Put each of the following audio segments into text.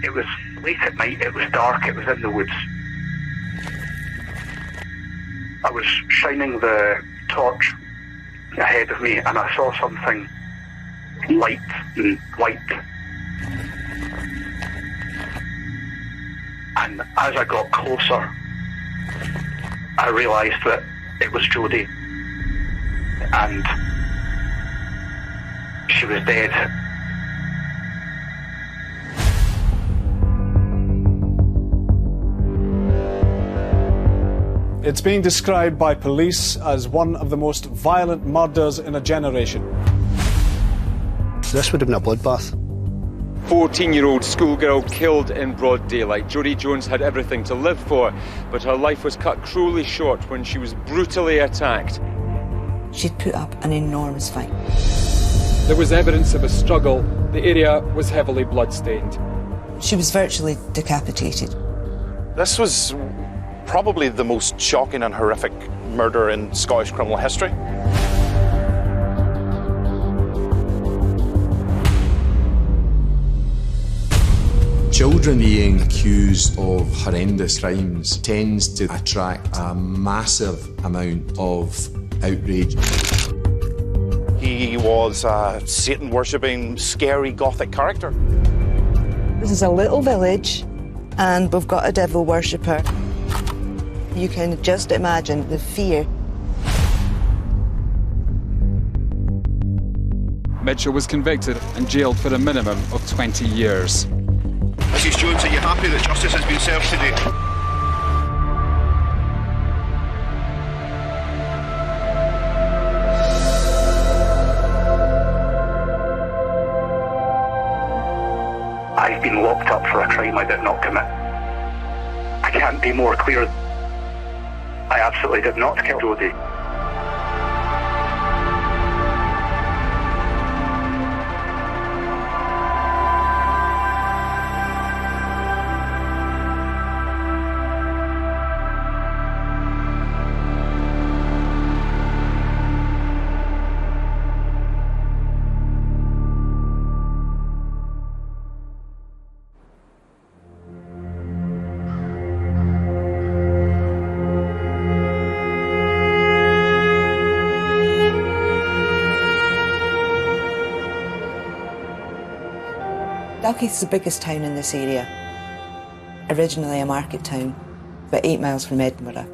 It was late at night, it was dark, it was in the woods. I was shining the torch ahead of me and I saw something light and white. And as I got closer, I realised that it was Jodie. And she was dead. It's being described by police as one of the most violent murders in a generation. This would have been a bloodbath. 14-year-old schoolgirl killed in broad daylight. Jodie Jones had everything to live for, but her life was cut cruelly short when she was brutally attacked. She'd put up an enormous fight. There was evidence of a struggle. The area was heavily blood-stained. She was virtually decapitated. This was probably the most shocking and horrific murder in Scottish criminal history. Children being accused of horrendous crimes tends to attract a massive amount of outrage. He was a Satan-worshipping, scary Gothic character. This is a little village, and we've got a devil worshipper. You can just imagine the fear. Mitchell was convicted and jailed for a minimum of 20 years. Mrs. Jones, are you happy that justice has been served today? I've been locked up for a crime I did not commit. I can't be more clear. I absolutely did not kill Jodie. Dalkeith is the biggest town in this area. Originally a market town, about 8 miles from Edinburgh.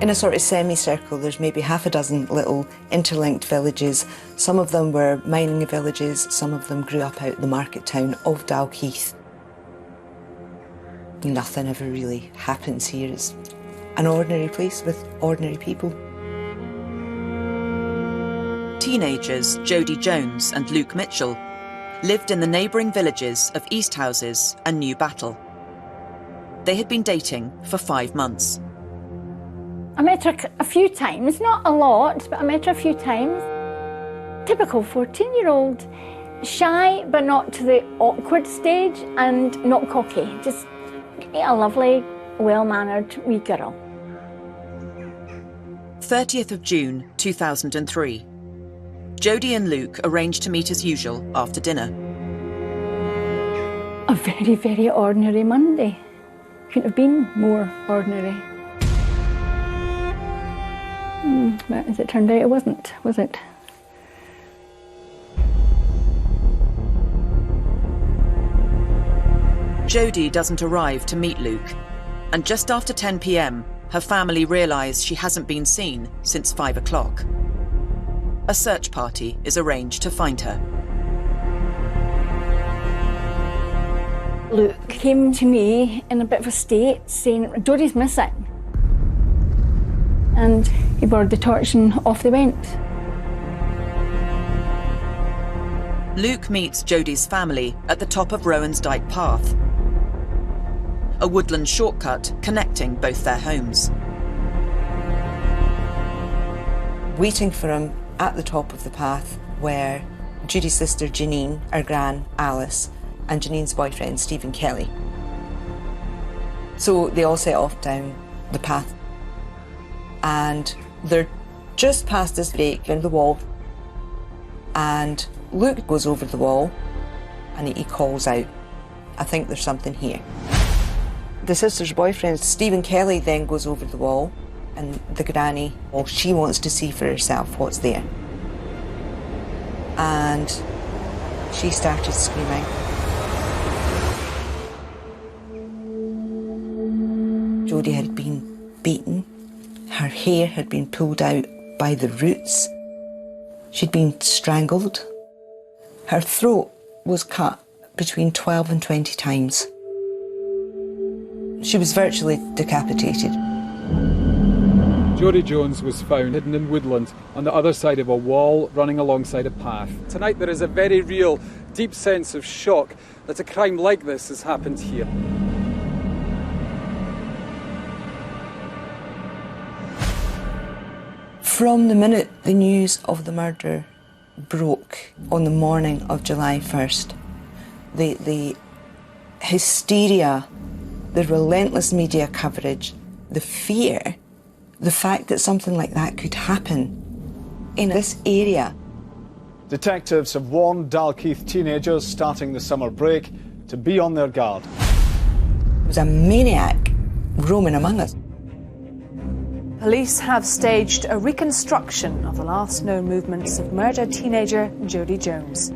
In a sort of semicircle, there's maybe half a dozen little interlinked villages. Some of them were mining villages, some of them grew up out the market town of Dalkeith. Nothing ever really happens here. It's an ordinary place with ordinary people. Teenagers Jodie Jones and Luke Mitchell lived in the neighbouring villages of East Houses and New Battle. They had been dating for 5 months. I met her a few times, not a lot, but I met her a few times. Typical 14-year-old, shy but not to the awkward stage and not cocky, just a lovely, well-mannered wee girl. 30th of June 2003. Jodie and Luke arranged to meet as usual after dinner. A very, very ordinary Monday. Couldn't have been more ordinary. But as it turned out, it wasn't, was it? Jodie doesn't arrive to meet Luke, and just after 10 p.m, her family realise she hasn't been seen since 5 o'clock. A search party is arranged to find her. Luke came to me in a bit of a state saying, Jodie's missing. And he borrowed the torch and off they went. Luke meets Jodie's family at the top of Rowansdyke Path, a woodland shortcut connecting both their homes. Waiting for him at the top of the path were Judy's sister Janine, our gran Alice, and Janine's boyfriend Stephen Kelly. So they all set off down the path, and they're just past this break in the wall, and Luke goes over the wall and he calls out, "I think there's something here." The sister's boyfriend, Stephen Kelly, then goes over the wall, and the granny, well, she wants to see for herself what's there. And she started screaming. Jodie had been beaten. Her hair had been pulled out by the roots. She'd been strangled. Her throat was cut between 12 and 20 times. She was virtually decapitated. Jodie Jones was found hidden in woodland on the other side of a wall running alongside a path. Tonight there is a very real, deep sense of shock that a crime like this has happened here. From the minute the news of the murder broke on the morning of July 1st, the hysteria, the relentless media coverage, the fear, the fact that something like that could happen in this area. Detectives have warned Dalkeith teenagers starting the summer break to be on their guard. There was a maniac roaming among us. Police have staged a reconstruction of the last known movements of murdered teenager Jodie Jones.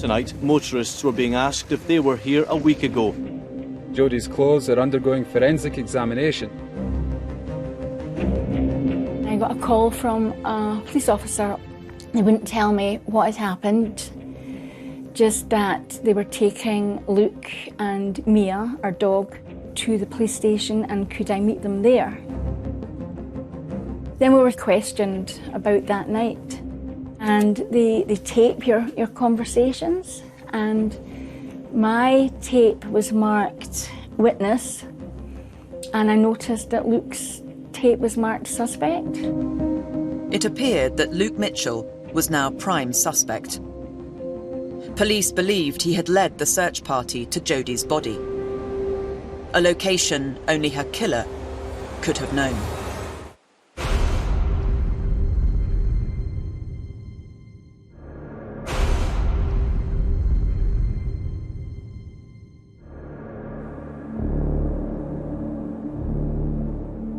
Tonight, motorists were being asked if they were here a week ago. Jodie's clothes are undergoing forensic examination. I got a call from a police officer. They wouldn't tell me what had happened, just that they were taking Luke and Mia, our dog, to the police station, and could I meet them there? Then we were questioned about that night, and they tape your conversations, and my tape was marked witness, and I noticed that Luke's tape was marked suspect. It appeared that Luke Mitchell was now prime suspect. Police believed he had led the search party to Jodie's body, a location only her killer could have known.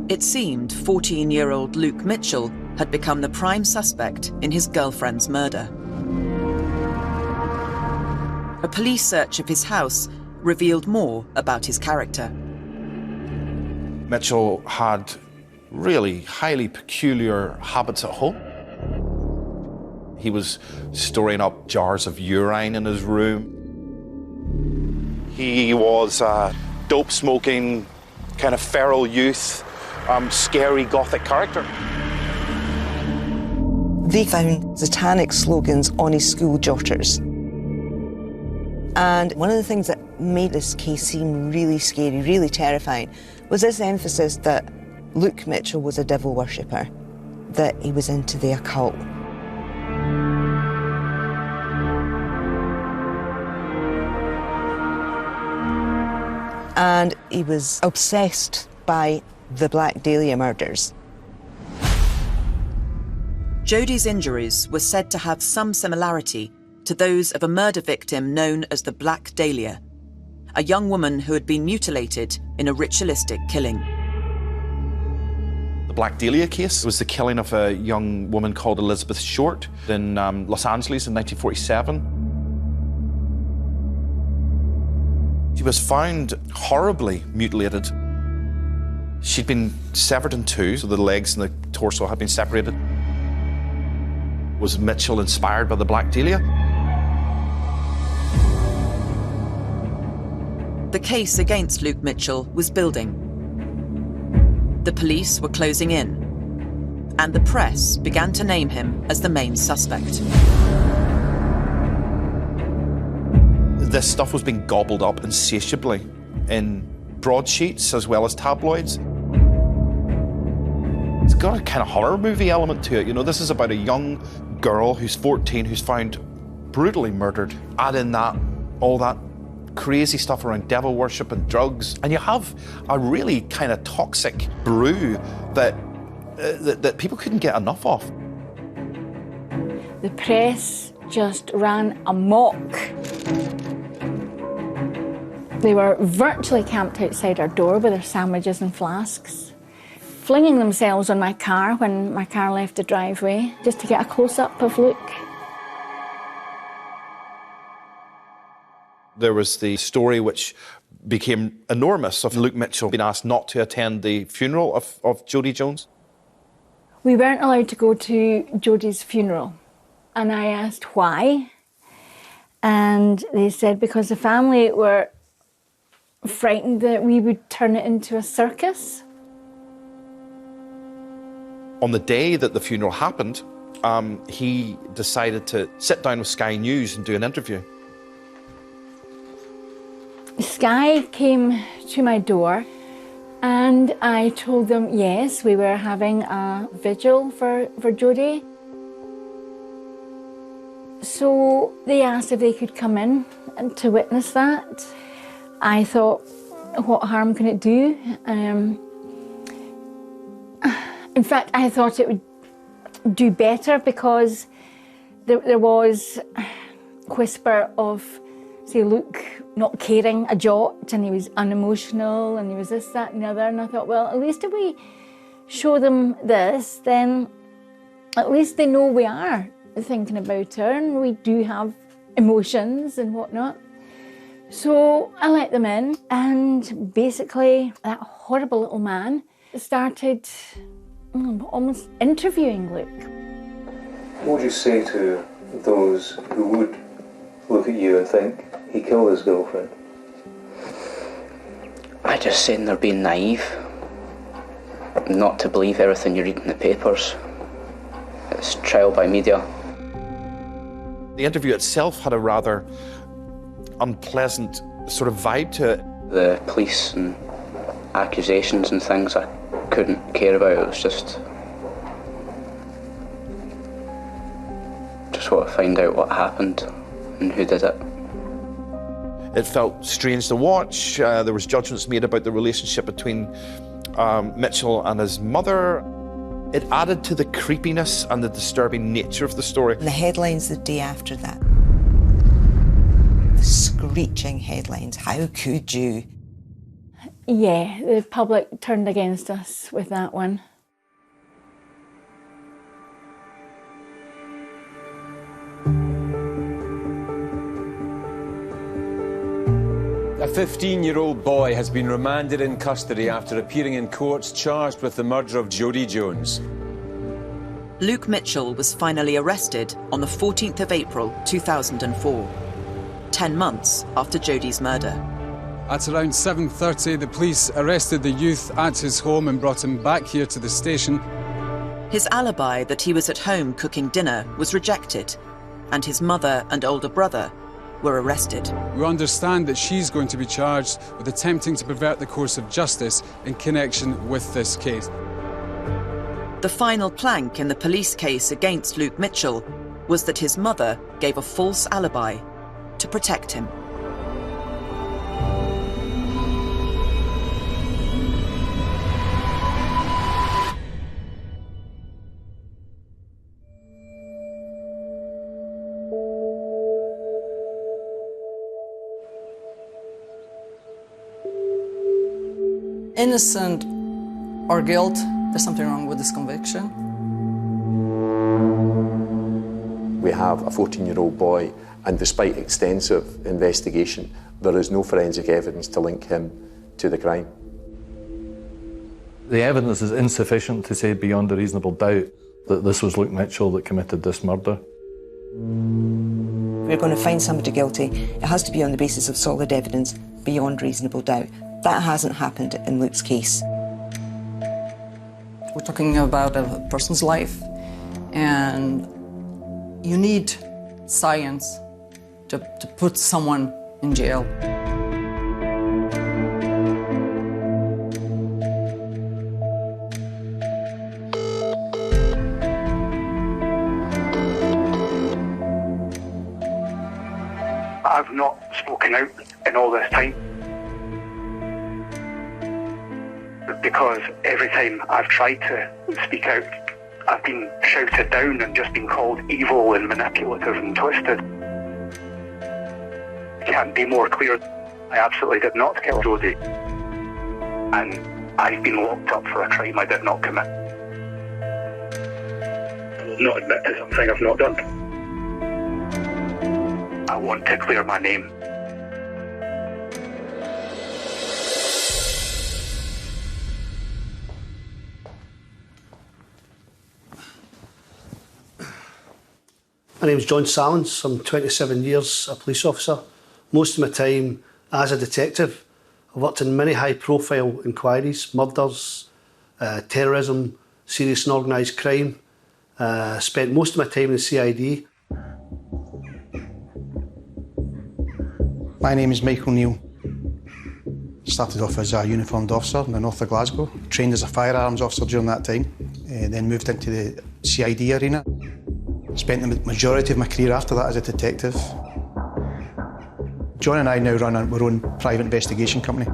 It seemed 14-year-old Luke Mitchell had become the prime suspect in his girlfriend's murder. A police search of his house revealed more about his character. Mitchell had really highly peculiar habits at home. He was storing up jars of urine in his room. He was a dope-smoking, kind of feral youth, scary gothic character. They found satanic slogans on his school jotters. And one of the things that made this case seem really scary, really terrifying, was this emphasis that Luke Mitchell was a devil worshipper, that he was into the occult. And he was obsessed by the Black Dahlia murders. Jodie's injuries were said to have some similarity to those of a murder victim known as the Black Dahlia, a young woman who had been mutilated in a ritualistic killing. The Black Dahlia case was the killing of a young woman called Elizabeth Short in Los Angeles in 1947. She was found horribly mutilated. She'd been severed in two, so the legs and the torso had been separated. Was Mitchell inspired by the Black Dahlia? The case against Luke Mitchell was building. The police were closing in, and the press began to name him as the main suspect. This stuff was being gobbled up insatiably in broadsheets as well as tabloids. It's got a kind of horror movie element to it. You know, this is about a young girl who's 14 who's found brutally murdered. Add in that, all that crazy stuff around devil worship and drugs, and you have a really kind of toxic brew that people couldn't get enough of. The press just ran amok. They were virtually camped outside our door with their sandwiches and flasks, flinging themselves on my car when my car left the driveway, just to get a close-up of Luke. There was the story which became enormous of Luke Mitchell being asked not to attend the funeral of Jodie Jones. We weren't allowed to go to Jodie's funeral, and I asked why, and they said because the family were frightened that we would turn it into a circus. On the day that the funeral happened, he decided to sit down with Sky News and do an interview. Sky came to my door and I told them, yes, we were having a vigil for Jodie. So they asked if they could come in and to witness that. I thought, what harm can it do? In fact, I thought it would do better because there was whisper of, say, Luke not caring a jot, and he was unemotional, and he was this, that, and the other. And I thought, well, at least if we show them this, then at least they know we are thinking about her, and we do have emotions and whatnot. So I let them in, and basically that horrible little man started almost interviewing Luke. What would you say to those who would look at you and think he killed his girlfriend? I just say they're being naive, not to believe everything you read in the papers. It's trial by media. The interview itself had a rather unpleasant sort of vibe to it. The police and accusations and things I couldn't care about. It was just want to find out what happened and who did it. It felt strange to watch. There was judgments made about the relationship between Mitchell and his mother. It added to the creepiness and the disturbing nature of the story. And the headlines the day after that. The screeching headlines. How could you? Yeah, the public turned against us with that one. A 15-year-old boy has been remanded in custody after appearing in court charged with the murder of Jodie Jones. Luke Mitchell was finally arrested on the 14th of April 2004, 10 months after Jodie's murder. At around 7:30, the police arrested the youth at his home and brought him back here to the station. His alibi that he was at home cooking dinner was rejected, and his mother and older brother were arrested. We understand that she's going to be charged with attempting to pervert the course of justice in connection with this case. The final plank in the police case against Luke Mitchell was that his mother gave a false alibi to protect him. Innocent or guilt, there's something wrong with this conviction. We have a 14-year-old boy, and despite extensive investigation, there is no forensic evidence to link him to the crime. The evidence is insufficient to say beyond a reasonable doubt that this was Luke Mitchell that committed this murder. If we're going to find somebody guilty, it has to be on the basis of solid evidence beyond reasonable doubt. That hasn't happened in Luke's case. We're talking about a person's life, and you need science to put someone in jail. I've not spoken out in all this time, because every time I've tried to speak out, I've been shouted down and just been called evil and manipulative and twisted. It can't be more clear. I absolutely did not kill Jodie. And I've been locked up for a crime I did not commit. I will not admit to something I've not done. I want to clear my name. My name's John Sallins. I'm 27 years a police officer. Most of my time as a detective. I've worked in many high-profile inquiries, murders, terrorism, serious and organised crime. Spent most of my time in the CID. My name is Michael Neal. Started off as a uniformed officer in the north of Glasgow. Trained as a firearms officer during that time. Then moved into the CID arena. Spent the majority of my career after that as a detective. John and I now run our own private investigation company.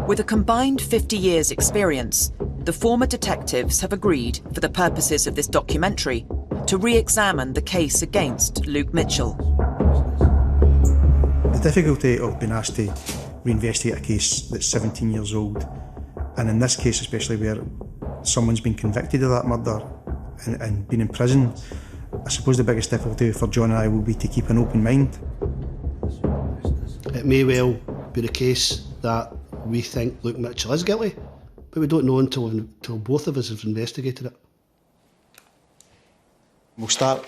With a combined 50 years' experience, the former detectives have agreed, for the purposes of this documentary, to re-examine the case against Luke Mitchell. The difficulty of being asked to reinvestigate a case that's 17 years old, and in this case especially where someone's been convicted of that murder and been in prison, I suppose the biggest difficulty for John and I will be to keep an open mind. It may well be the case that we think Luke Mitchell is guilty, but we don't know until both of us have investigated it. We'll start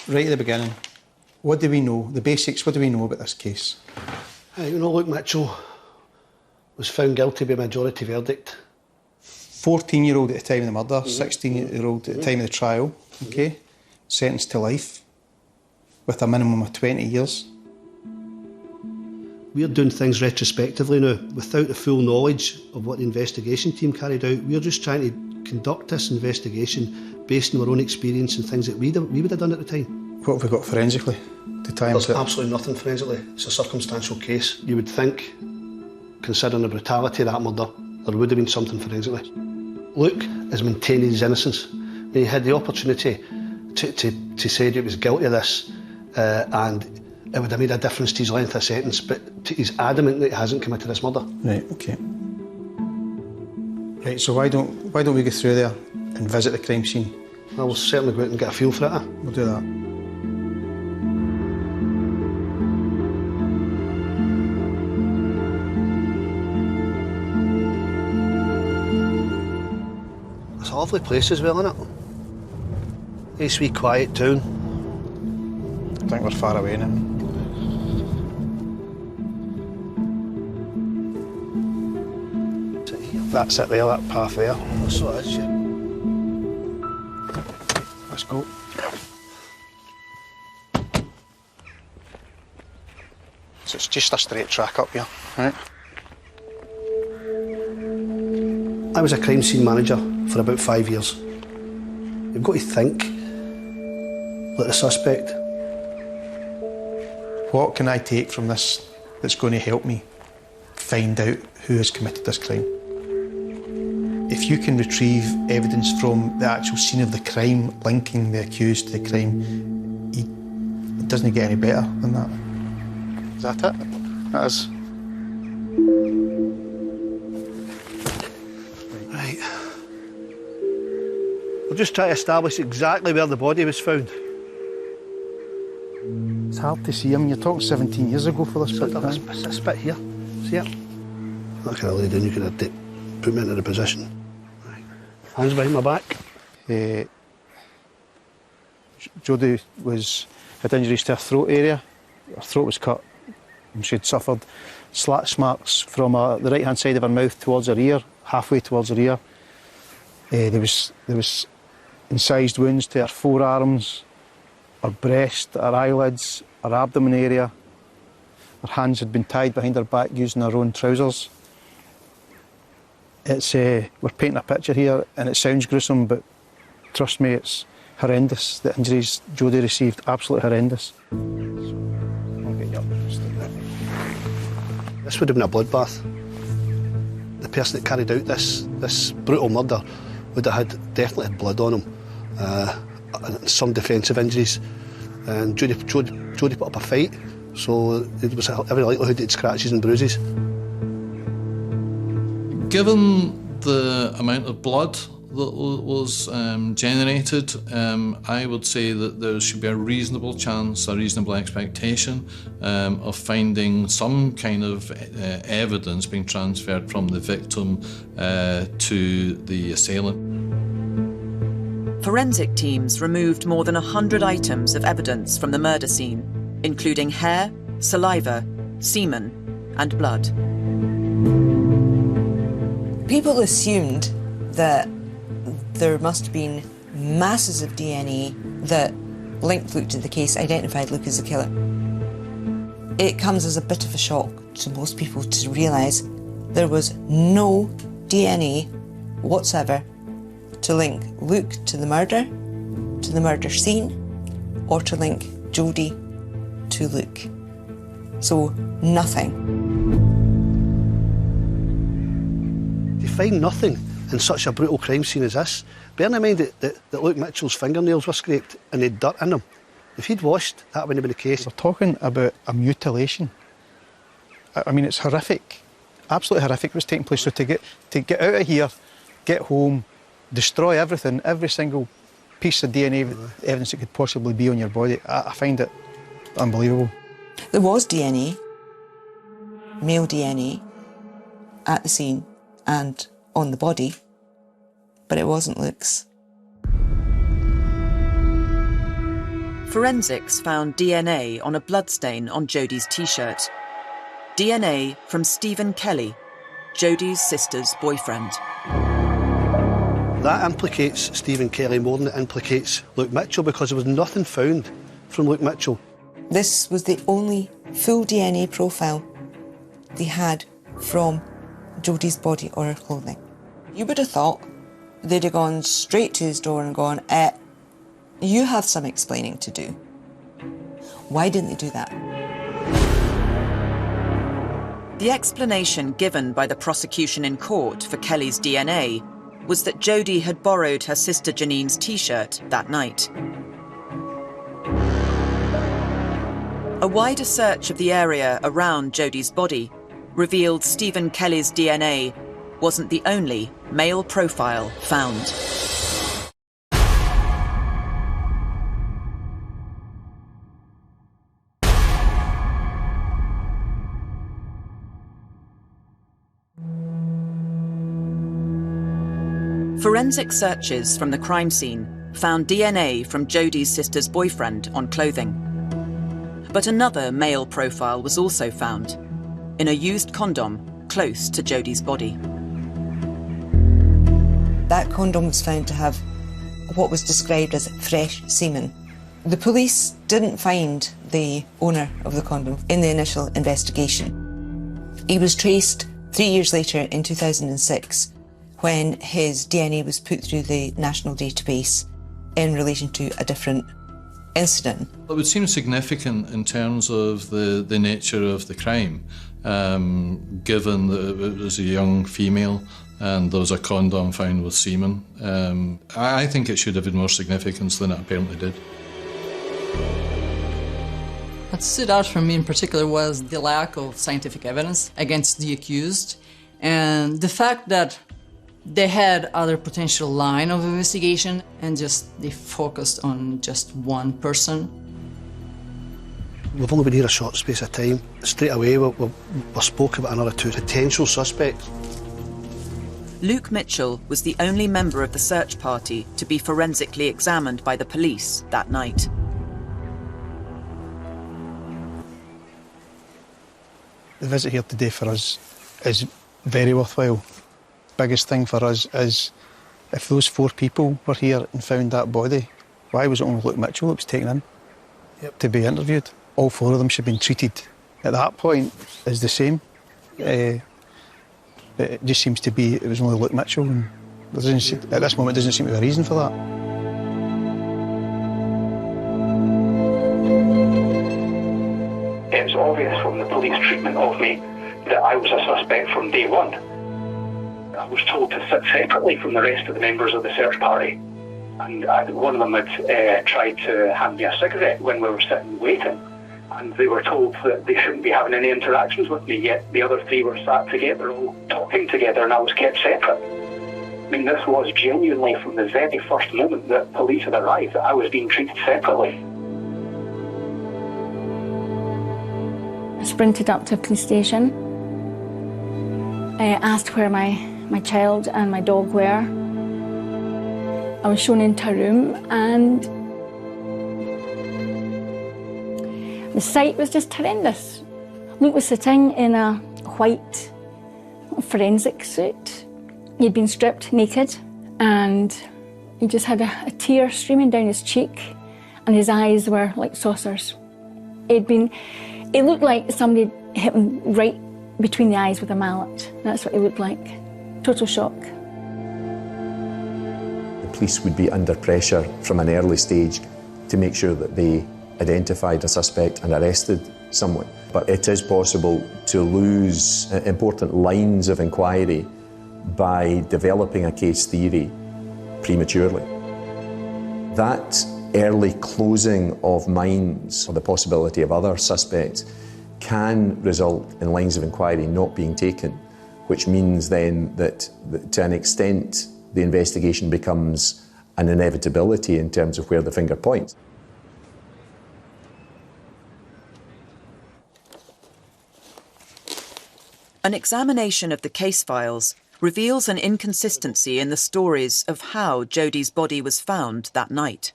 right at the beginning. What do we know? The basics, what do we know about this case? You know, Luke Mitchell was found guilty by majority verdict. 14-year-old at the time of the murder, 16-year-old at the time of the trial, okay? Sentenced to life with a minimum of 20 years. We're doing things retrospectively now, without the full knowledge of what the investigation team carried out. We're just trying to conduct this investigation based on our own experience and things that we would have done at the time. What have we got forensically? There's absolutely nothing forensically. It's a circumstantial case. You would think, considering the brutality of that murder, there would have been something forensically. Luke has maintained his innocence. He had the opportunity to say that he was guilty of this, and it would have made a difference to his length of sentence, but he's adamant that he hasn't committed this murder. Right, okay. Right, so why don't we go through there and visit the crime scene? I will certainly go out and get a feel for it. We'll do that. It's a lovely place as well, isn't it? Nice wee quiet town. I think we're far away now. That's it there, that path there. So it is, yeah. Let's go. So it's just a straight track up here, right? I was a crime scene manager for about 5 years. You've got to think like the suspect. What can I take from this that's going to help me find out who has committed this crime? If you can retrieve evidence from the actual scene of the crime, linking the accused to the crime, it doesn't get any better than that. Is that it? That is. Right. We'll just try to establish exactly where the body was found. It's hard to see him. You're talking 17 years ago for this bit. This bit here. See it? That kind of lay down, you could have put me into the position. Right. Hands behind my back. Jodie had injuries to her throat area. Her throat was cut and she'd suffered slash marks from the right-hand side of her mouth towards her ear, halfway towards her ear. There was incised wounds to her forearms, her breast, her eyelids, her abdomen area. Her hands had been tied behind her back using her own trousers. We're painting a picture here and it sounds gruesome, but trust me, it's horrendous. The injuries Jodie received, absolutely horrendous. I'll get you up just like that. This would have been a bloodbath. The person that carried out this brutal murder would have definitely had blood on him, and some defensive injuries. And Jody put up a fight, so there was every likelihood he'd scratches and bruises. Given the amount of blood that was generated, I would say that there should be a reasonable chance, a reasonable expectation of finding some kind of evidence being transferred from the victim to the assailant. Forensic teams removed more than 100 items of evidence from the murder scene, including hair, saliva, semen, and blood. People assumed that there must have been masses of DNA that linked Luke to the case, identified Luke as the killer. It comes as a bit of a shock to most people to realise there was no DNA whatsoever to link Luke to the murder scene, or to link Jody to Luke. So, nothing. To find nothing in such a brutal crime scene as this, bearing in mind that Luke Mitchell's fingernails were scraped and they'd dirt in them. If he'd washed, that wouldn't have been the case. We're talking about a mutilation. I mean, it's horrific. Absolutely horrific what's taking place. So to get out of here, get home, destroy everything, every single piece of DNA evidence that could possibly be on your body, I find it unbelievable. There was DNA, male DNA, at the scene and on the body, but it wasn't Luke's. Forensics found DNA on a bloodstain on Jodie's t-shirt. DNA from Stephen Kelly, Jodie's sister's boyfriend. That implicates Stephen Kelly more than it implicates Luke Mitchell, because there was nothing found from Luke Mitchell. This was the only full DNA profile they had from Jodie's body or her clothing. You would have thought they'd have gone straight to his door and gone, you have some explaining to do. Why didn't they do that? The explanation given by the prosecution in court for Kelly's DNA was that Jodie had borrowed her sister Janine's t-shirt that night. A wider search of the area around Jodie's body revealed Stephen Kelly's DNA wasn't the only male profile found. Forensic searches from the crime scene found DNA from Jodie's sister's boyfriend on clothing. But another male profile was also found, in a used condom close to Jodie's body. That condom was found to have what was described as fresh semen. The police didn't find the owner of the condom in the initial investigation. He was traced 3 years later in 2006 when his DNA was put through the national database in relation to a different incident. It would seem significant in terms of the nature of the crime, given that it was a young female and there was a condom found with semen. I think it should have been more significance than it apparently did. What stood out for me in particular was the lack of scientific evidence against the accused, and the fact that they had other potential line of investigation and they focused on just one person. We've only been here a short space of time. Straight away we spoke about another two potential suspects. Luke Mitchell was the only member of the search party to be forensically examined by the police that night. The visit here today for us is very worthwhile. Biggest thing for us is if those 4 people were here and found that body, why was it only Luke Mitchell that was taken in to be interviewed? All 4 of them should have been treated at that point as the same. It just seems to be it was only Luke Mitchell, and at this moment there doesn't seem to be a reason for that. It was obvious from the police treatment of me that I was a suspect from day one. I was told to sit separately from the rest of the members of the search party. And one of them had tried to hand me a cigarette when we were sitting waiting. And they were told that they shouldn't be having any interactions with me, yet the other three were sat together, all talking together, and I was kept separate. I mean, this was genuinely from the very first moment that police had arrived, that I was being treated separately. I sprinted up to a police station. I asked where my child and my dog were. I was shown into a room, and the sight was just horrendous. Luke was sitting in a white forensic suit. He'd been stripped naked, and he just had a tear streaming down his cheek, and his eyes were like saucers. It looked like somebody hit him right between the eyes with a mallet. That's what he looked like. Total shock. The police would be under pressure from an early stage to make sure that they identified a suspect and arrested someone. But it is possible to lose important lines of inquiry by developing a case theory prematurely. That early closing of minds or the possibility of other suspects can result in lines of inquiry not being taken, which means then that to an extent the investigation becomes an inevitability in terms of where the finger points. An examination of the case files reveals an inconsistency in the stories of how Jodie's body was found that night.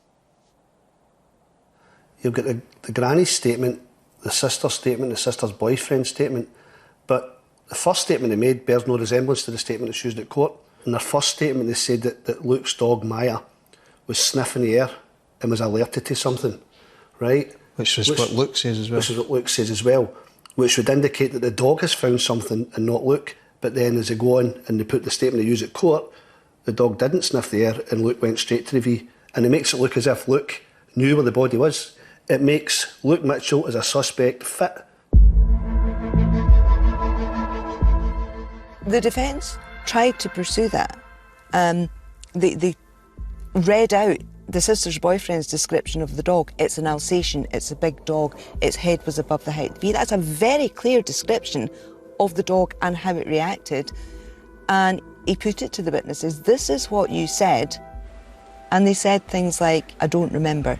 You've got the granny's statement, the sister's statement, the sister's boyfriend's statement, but the first statement they made bears no resemblance to the statement that's used at court. In their first statement they said that Luke's dog Maya was sniffing the air and was alerted to something, right? Which is what Luke says as well. Which is what Luke says as well, which would indicate that the dog has found something and not Luke. But then as they go on and they put the statement they use at court, the dog didn't sniff the air and Luke went straight to the V. And it makes it look as if Luke knew where the body was. It makes Luke Mitchell as a suspect fit. The defence tried to pursue that. They read out the sister's boyfriend's description of the dog. It's an Alsatian, it's a big dog, its head was above the height. That's a very clear description of the dog and how it reacted. And he put it to the witnesses, this is what you said. And they said things like, I don't remember.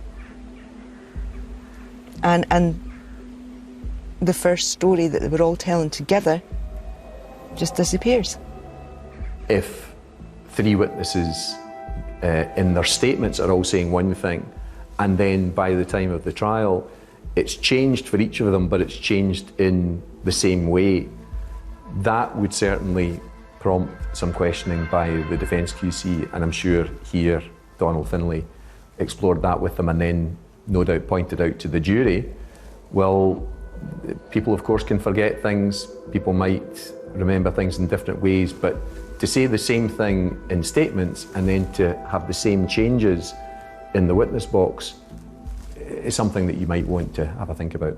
And the first story that they were all telling together just disappears. If three witnesses in their statements are all saying one thing, and then by the time of the trial, it's changed for each of them, but it's changed in the same way, that would certainly prompt some questioning by the defence QC, and I'm sure here Donald Finlay explored that with them and then no doubt pointed out to the jury, well, people of course can forget things, people might remember things in different ways, but to say the same thing in statements and then to have the same changes in the witness box is something that you might want to have a think about.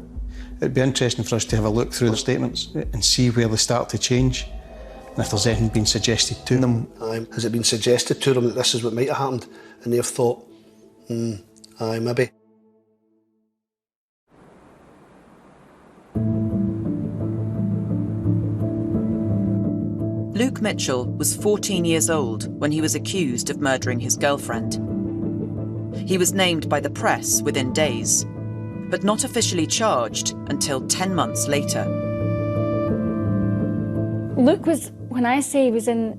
It'd be interesting for us to have a look through the statements and see where they start to change and if there's anything been suggested to them. Has it been suggested to them that this is what might have happened and they've thought, maybe. Luke Mitchell was 14 years old when he was accused of murdering his girlfriend. He was named by the press within days, but not officially charged until 10 months later. Luke was, when I say he was in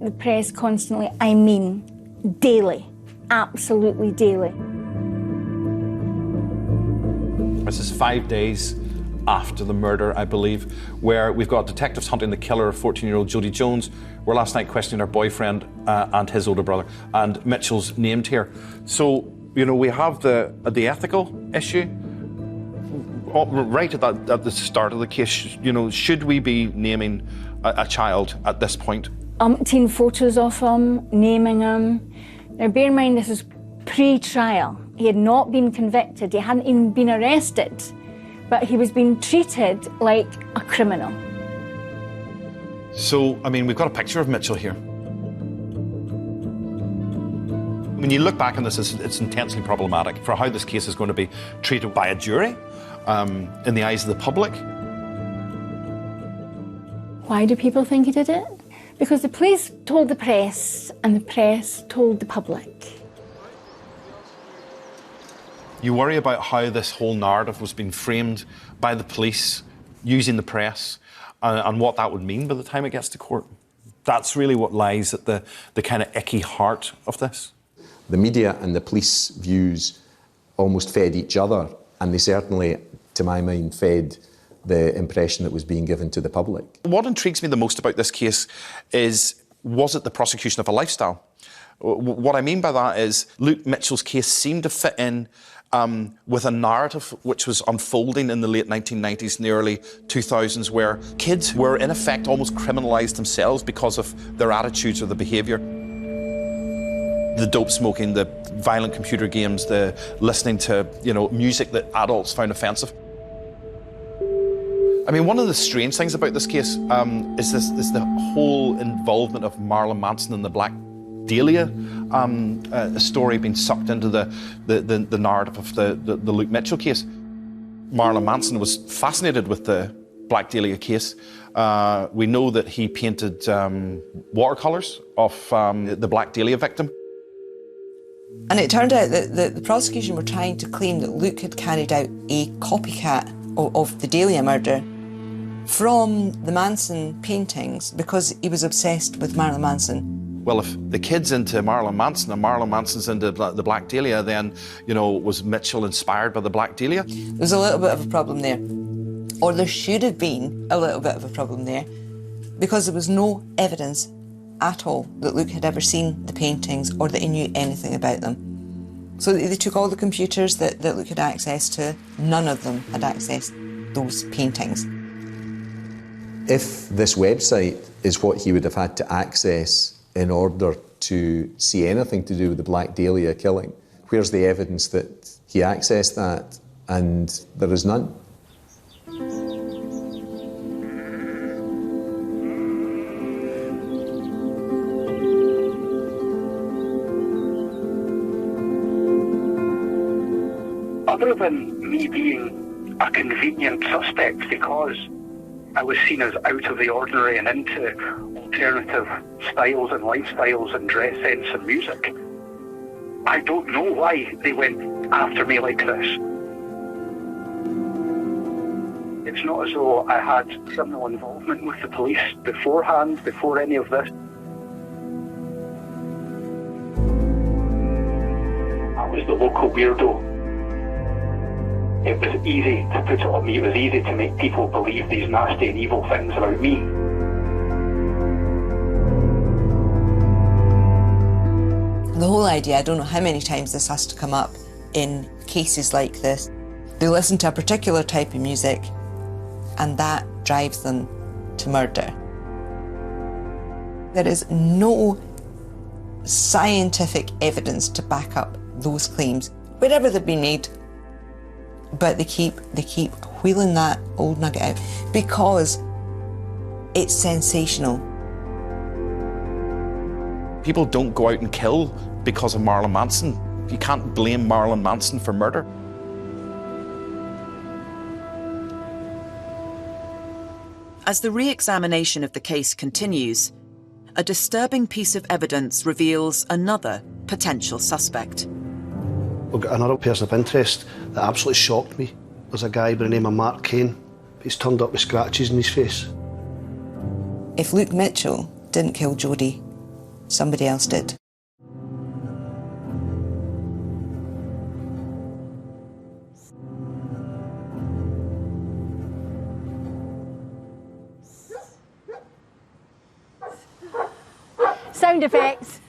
the press constantly, I mean daily, absolutely daily. This is 5 days after the murder, I believe, where we've got detectives hunting the killer of 14-year-old Jodie Jones. We're last night questioning her boyfriend and his older brother, and Mitchell's named here. So, you know, we have the ethical issue right at the start of the case. You know, should we be naming a child at this point? Umpteen photos of him, naming him. Now, bear in mind, this is pre-trial. He had not been convicted. He hadn't even been arrested. But he was being treated like a criminal. So, I mean, we've got a picture of Mitchell here. When you look back on this, it's intensely problematic for how this case is going to be treated by a jury, in the eyes of the public. Why do people think he did it? Because the police told the press and the press told the public. You worry about how this whole narrative was being framed by the police using the press and what that would mean by the time it gets to court. That's really what lies at the kind of icky heart of this. The media and the police views almost fed each other, and they certainly, to my mind, fed the impression that was being given to the public. What intrigues me the most about this case is, was it the prosecution of a lifestyle? What I mean by that is Luke Mitchell's case seemed to fit in with a narrative which was unfolding in the late 1990s and the early 2000s, where kids were in effect almost criminalised themselves because of their attitudes or the behaviour. The dope smoking, the violent computer games, the listening to, music that adults found offensive. I mean, one of the strange things about this case is the whole involvement of Marilyn Manson and the Black Dahlia story being sucked into the narrative of the Luke Mitchell case. Marilyn Manson was fascinated with the Black Dahlia case. We know that he painted watercolours of the Black Dahlia victim. And it turned out that the prosecution were trying to claim that Luke had carried out a copycat of the Dahlia murder from the Manson paintings because he was obsessed with Marilyn Manson. Well, if the kid's into Marilyn Manson and Marilyn Manson's into the Black Dahlia, then, was Mitchell inspired by the Black Dahlia? There's a little bit of a problem there. Or there should have been a little bit of a problem there, because there was no evidence at all that Luke had ever seen the paintings or that he knew anything about them. So they took all the computers that Luke had access to. None of them had accessed those paintings. If this website is what he would have had to access in order to see anything to do with the Black Dahlia killing, where's the evidence that he accessed that? And there is none. Other than me being a convenient suspect because I was seen as out of the ordinary and into alternative styles and lifestyles and dress sense and music, I don't know why they went after me like this. It's not as though I had criminal involvement with the police beforehand, before any of this. I was the local weirdo. It was easy to put it on me. It was easy to make people believe these nasty and evil things about me. The whole idea, I don't know how many times this has to come up in cases like this. They listen to a particular type of music and that drives them to murder. There is no scientific evidence to back up those claims, wherever they've been made. But they keep wheeling that old nugget out because it's sensational. People don't go out and kill because of Marilyn Manson. You can't blame Marilyn Manson for murder. As the re-examination of the case continues, a disturbing piece of evidence reveals another potential suspect. We've got another person of interest that absolutely shocked me. There's a guy by the name of Mark Kane. He's turned up with scratches in his face. If Luke Mitchell didn't kill Jodie, somebody else did. Sound effects.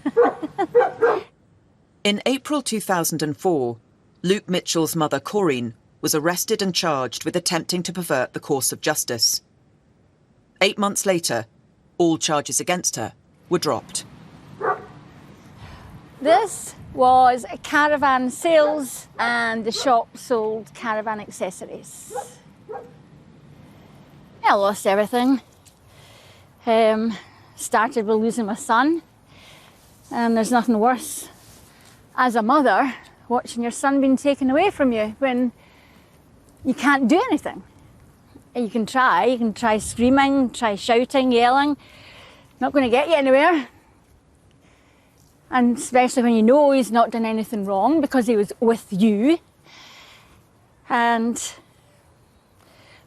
In April 2004, Luke Mitchell's mother, Corinne, was arrested and charged with attempting to pervert the course of justice. 8 months later, all charges against her were dropped. This was a caravan sales and the shop sold caravan accessories. I lost everything. Started with losing my son, and there's nothing worse as a mother watching your son being taken away from you when you can't do anything. You can try screaming, try shouting, yelling, not going to get you anywhere. And especially when you know he's not done anything wrong because he was with you. And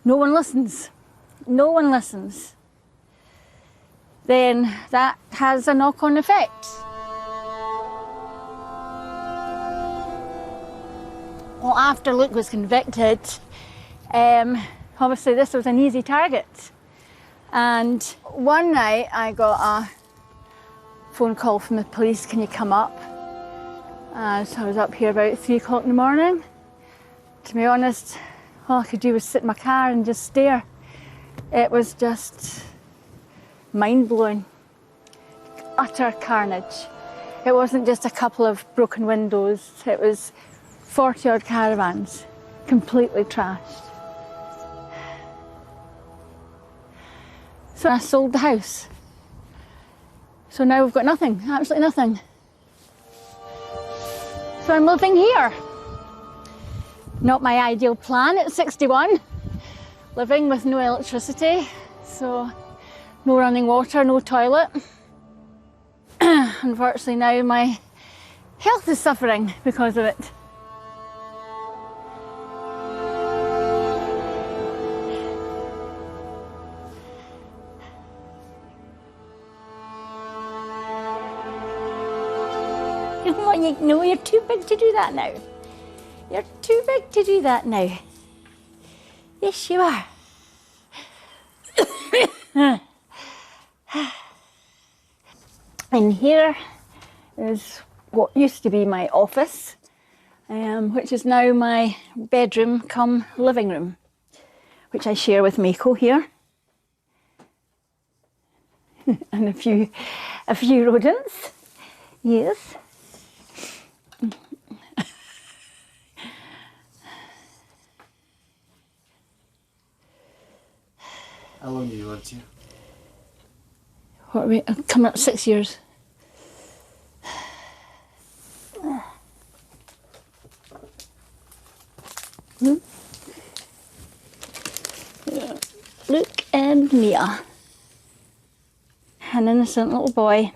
no one listens. No one listens. Then that has a knock-on effect. Well, after Luke was convicted, obviously this was an easy target. And one night I got a phone call from the police, can you come up? So I was up here about 3 o'clock in the morning. To be honest, all I could do was sit in my car and just stare. It was just mind-blowing. Utter carnage. It wasn't just a couple of broken windows, it was 40-odd caravans, completely trashed. So I sold the house. So now we've got nothing, absolutely nothing. So I'm living here. Not my ideal plan at 61. Living with no electricity, so no running water, no toilet. Unfortunately now my health is suffering because of it. No, you're too big to do that now. You're too big to do that now. Yes, you are. And here is what used to be my office, which is now my bedroom cum living room, which I share with Mako here. And a few rodents. Yes. How long have you lived here? What are we, coming up 6 years. Luke and Mia. An innocent little boy,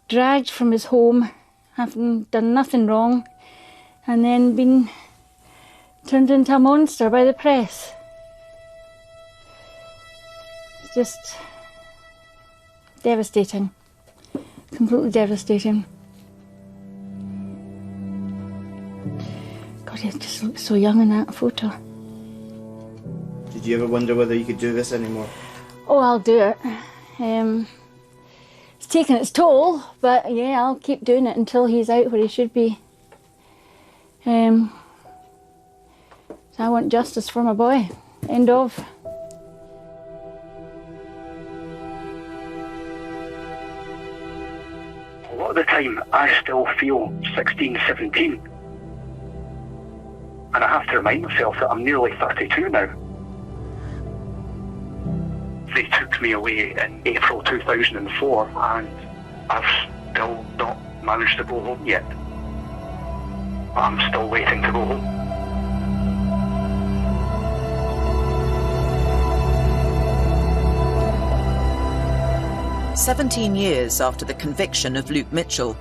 dragged from his home, having done nothing wrong, and then been turned into a monster by the press. It's just devastating, completely devastating. God, he just looks so young in that photo. Did you ever wonder whether you could do this anymore? Oh, I'll do it. It's taken its toll, but yeah, I'll keep doing it until he's out where he should be. So I want justice for my boy. End of. A lot of the time I still feel 16, 17. And I have to remind myself that I'm nearly 32 now. They took me away in April 2004 and I've still not managed to go home yet. I'm still waiting to go home. "17 years after the conviction of Luke Mitchell,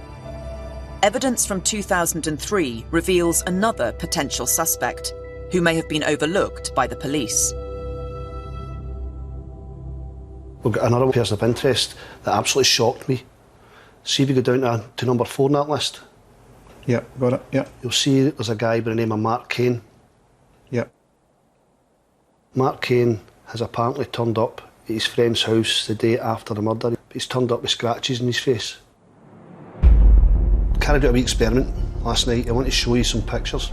evidence from 2003 reveals another potential suspect who may have been overlooked by the police. We've got another person of interest that absolutely shocked me. See if you go down to number 4 on that list. Yeah, got it, yeah. You'll see there's a guy by the name of Mark Kane. Yeah. Mark Kane has apparently turned up at his friend's house the day after the murder. He's turned up with scratches in his face. Carried out a wee experiment last night. I want to show you some pictures.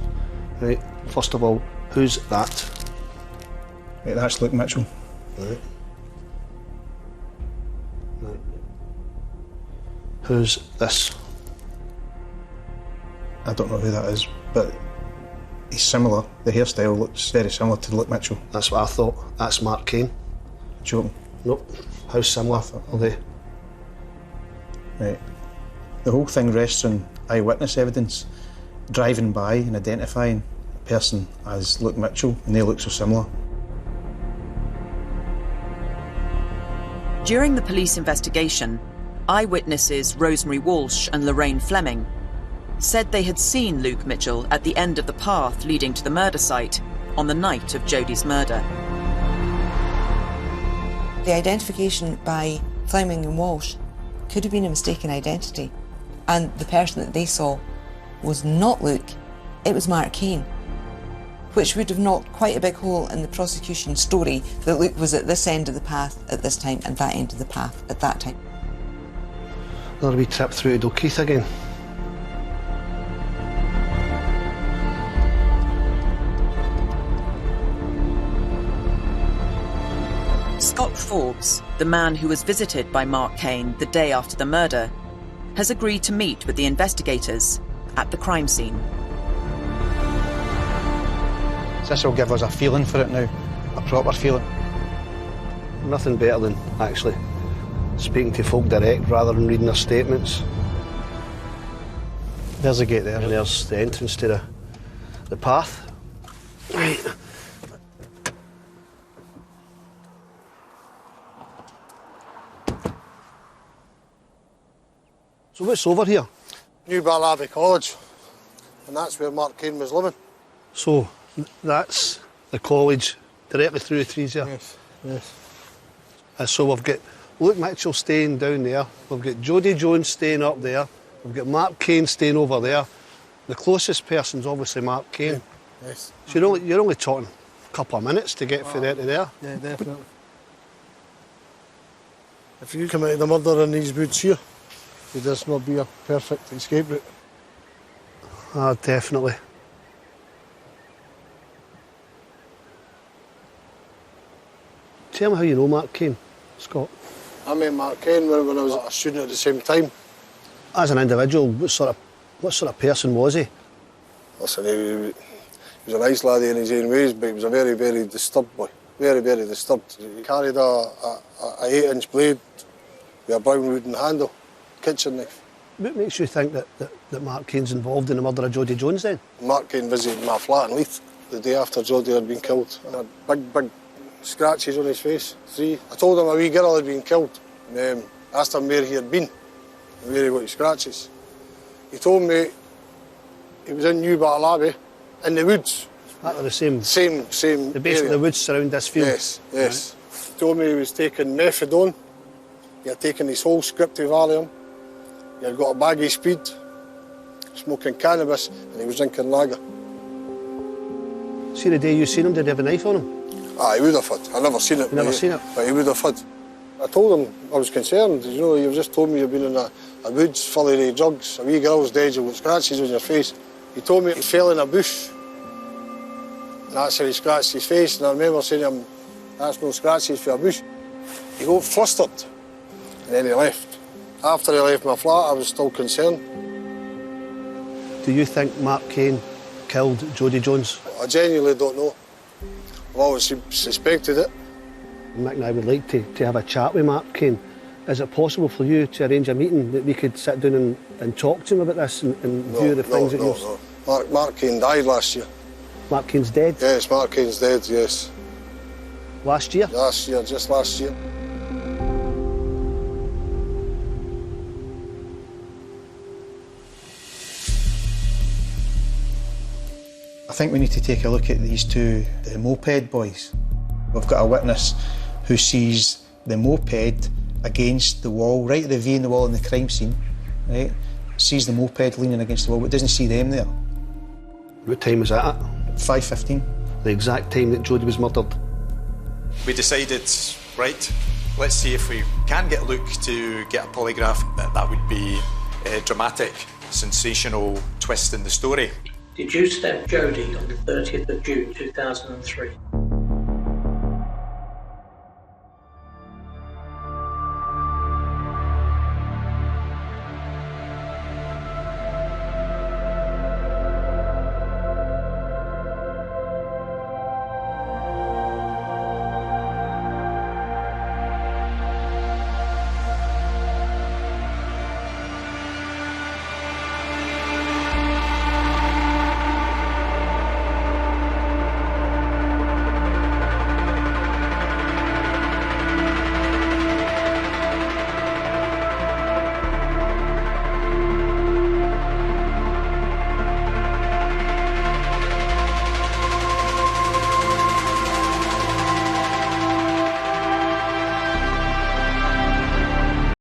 Right, first of all, who's that? Right, that's Luke Mitchell. Right. Right. Who's this? I don't know who that is, but he's similar. The hairstyle looks very similar to Luke Mitchell. That's what I thought. That's Mark Kane. Joking. Nope. How similar are they? Right. The whole thing rests on eyewitness evidence, driving by and identifying a person as Luke Mitchell, and they look so similar. During the police investigation, eyewitnesses Rosemary Walsh and Lorraine Fleming said they had seen Luke Mitchell at the end of the path leading to the murder site on the night of Jodie's murder. The identification by Fleming and Walsh could have been a mistaken identity, and the person that they saw was not Luke, it was Mark Kane, which would have knocked quite a big hole in the prosecution's story that Luke was at this end of the path at this time and that end of the path at that time. Another wee trip through to Dalkeith again. Scott Forbes, the man who was visited by Mark Kane the day after the murder, has agreed to meet with the investigators at the crime scene. This will give us a feeling for it now, a proper feeling. Nothing better than actually speaking to folk direct rather than reading their statements. There's a gate there. And there's the entrance to the path. Right. So what's over here? New Barlaby College, and that's where Mark Kane was living. So that's the college directly through the trees there? Yes, yes. So we've got Luke Mitchell staying down there, we've got Jodie Jones staying up there, we've got Mark Kane staying over there. The closest person's obviously Mark Kane. Yes. So you're only talking a couple of minutes to get from there to there. Yeah, definitely. If you come out of the murder in these woods here, would this not be a perfect escape route? Ah, definitely. Tell me how you know Mark Kane, Scott. I met Mark Kane when I was a student at the same time. As an individual, what sort of person was he? Listen, he was a nice laddie in his own ways, but he was a very, very disturbed boy. Very, very disturbed. He carried a 8-inch blade with a brown wooden handle, kitchen knife. What makes you think that Mark Kane's involved in the murder of Jodie Jones then? Mark Kane visited my flat in Leith the day after Jodie had been killed. And had big scratches on his face, 3. I told him a wee girl had been killed and asked him where he had been and where he got his scratches. He told me he was in New Barlaby, in the woods. That the same The base area. of the woods surround this field? Yes, yes. Right. He told me he was taking methadone, he had taken his whole script of Valium, he had got a bag of speed, smoking cannabis, and he was drinking lager. See the day you seen him, did he have a knife on him? Ah, he would have had. I never seen it. You never seen it? But he would have had. I told him I was concerned. You know, you've just told me you've been in a woods full of drugs. A wee girl's dead, you've got scratches on your face. He told me he fell in a bush. And that's how he scratched his face. And I remember saying to him, that's no scratches for a bush. He got flustered. And then he left. After he left my flat, I was still concerned. Do you think Mark Kane killed Jodie Jones? I genuinely don't know. I've always suspected it. Mick and I would like to have a chat with Mark Kane. Is it possible for you to arrange a meeting that we could sit down and talk to him about this and view the things that you've... No. Mark Kane died last year. Mark Kane's dead? Yes, Mark Kane's dead, yes. Last year? Last year, just last year. I think we need to take a look at these two, the moped boys. We've got a witness who sees the moped against the wall, right at the V in the wall in the crime scene, right? Sees the moped leaning against the wall, but doesn't see them there. What time was that at? 5:15. The exact time that Jodie was murdered. We decided, right, let's see if we can get Luke to get a polygraph. That would be a dramatic, sensational twist in the story. Did you stab Jodie on the 30th of June 2003?